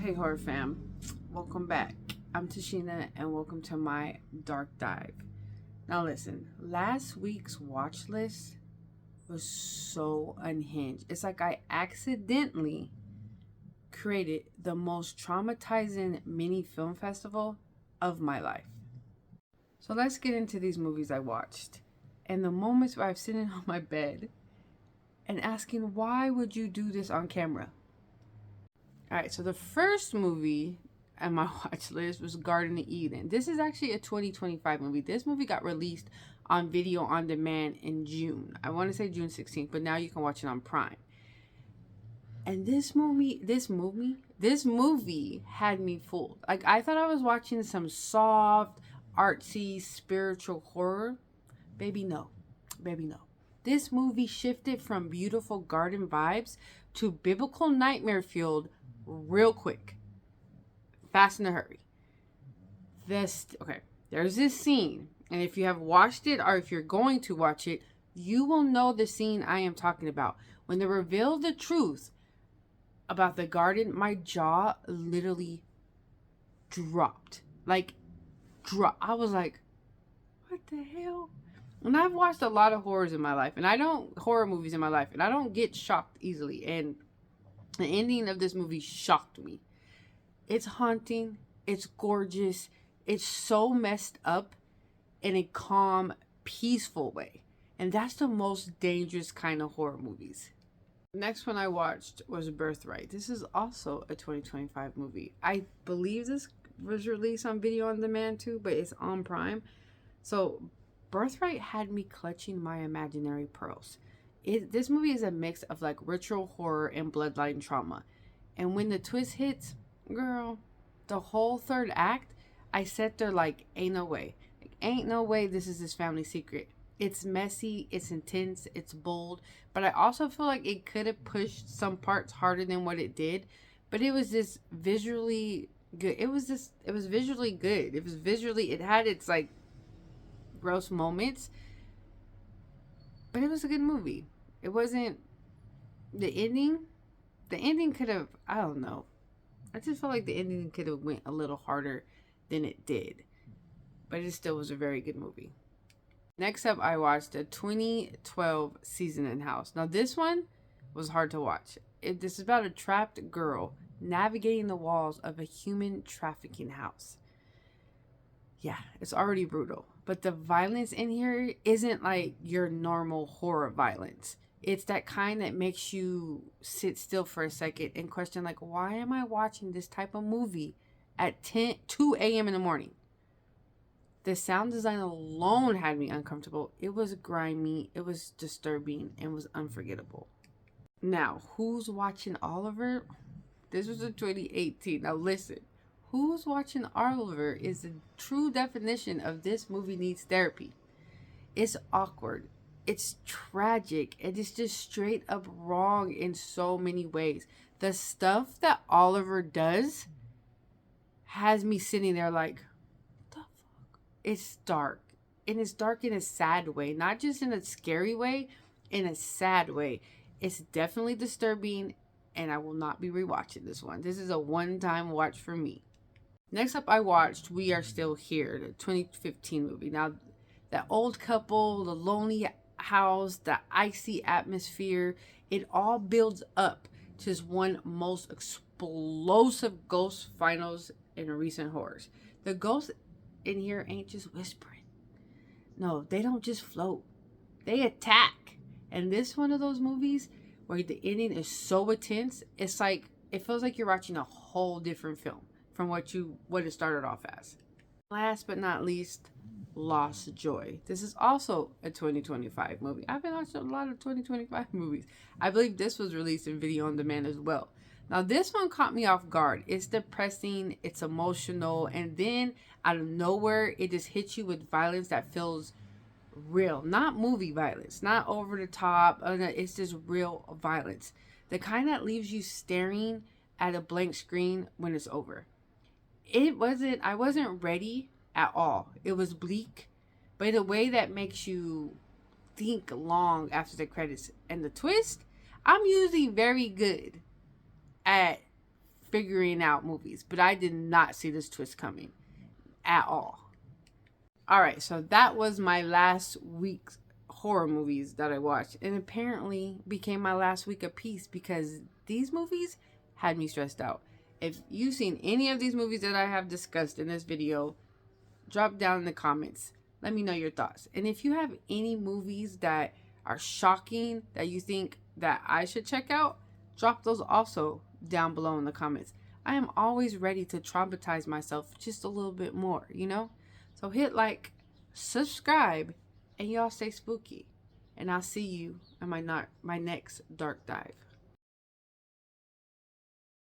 Hey horror fam, welcome back. I'm Tashina and welcome to my dark dive. Now listen, last week's watch list was so unhinged. It's like I accidentally created the most traumatizing mini film festival of my life. So let's get into these movies I watched and the moments where I'm sitting on my bed and asking, why would you do this on camera? Alright, so the first movie on my watch list was Garden of Eden. This is actually a 2025 movie. This movie got released on video on demand in June. I want to say June 16th, but now you can watch it on Prime. And this movie had me fooled. Like, I thought I was watching some soft, artsy, spiritual horror. Baby, no. This movie shifted from beautiful garden vibes to biblical nightmare fueled real quick. Fast in a hurry. There's this scene, and if you have watched it or if you're going to watch it, you will know the scene I am talking about. When they reveal the truth about the garden, my jaw literally dropped. I was like, what the hell? And I've watched a lot of horror movies in my life, and I don't get shocked easily. And the ending of this movie shocked me. It's haunting. It's gorgeous. It's so messed up in a calm, peaceful way. And that's the most dangerous kind of horror movies. The next one I watched was Birthright. This is also a 2025 movie. I believe this was released on video on demand too, but it's on Prime. So Birthright had me clutching my imaginary pearls. This movie is a mix of like ritual horror and bloodline trauma. And when the twist hits, girl, the whole third act, I sat there like, ain't no way. Ain't no way this is this family secret. It's messy, it's intense, it's bold, but I also feel like it could have pushed some parts harder than what it did. But it was just visually good. It was visually good. It had its like gross moments, but it was a good movie. It wasn't the ending could have, I don't know, I just felt like the ending could have went a little harder than it did, but it still was a very good movie. Next up, I watched a 2012 season in House. Now this one was hard to watch. This is about a trapped girl navigating the walls of a human trafficking house. Yeah, it's already brutal. But the violence in here isn't like your normal horror violence. It's that kind that makes you sit still for a second and question, like, why am I watching this type of movie at 2 a.m. in the morning? The sound design alone had me uncomfortable. It was grimy, it was disturbing, and was unforgettable. Now, who's watching Oliver? This was in 2018. Now listen. Who's watching Oliver is the true definition of this movie needs therapy. It's awkward. It's tragic. And it's just straight up wrong in so many ways. The stuff that Oliver does has me sitting there like, what the fuck? It's dark. And it's dark in a sad way. Not just in a scary way, in a sad way. It's definitely disturbing, and I will not be rewatching this one. This is a one-time watch for me. Next up, I watched We Are Still Here, the 2015 movie. Now, that old couple, the lonely house, the icy atmosphere, it all builds up to this one most explosive ghost finals in recent horrors. The ghosts in here ain't just whispering. No, they don't just float. They attack. And this one of those movies where the ending is so intense, it's like, it feels like you're watching a whole different film from what it started off as. Last but not least, Lost Joy. This is also a 2025 movie. I've been watching a lot of 2025 movies. I believe this was released in video on demand as well. Now this one caught me off guard. It's depressing, it's emotional, and then out of nowhere, it just hits you with violence that feels real. Not movie violence, not over the top. It's just real violence. The kind that leaves you staring at a blank screen when it's over. I wasn't ready at all. It was bleak, but in a way that makes you think long after the credits. And the twist, I'm usually very good at figuring out movies, but I did not see this twist coming at all. All right, so that was my last week's horror movies that I watched, and apparently became my last week of peace because these movies had me stressed out. If you've seen any of these movies that I have discussed in this video, drop down in the comments. Let me know your thoughts. And if you have any movies that are shocking that you think that I should check out, drop those also down below in the comments. I am always ready to traumatize myself just a little bit more, you know? So hit like, subscribe, and y'all stay spooky. And I'll see you in my next dark dive.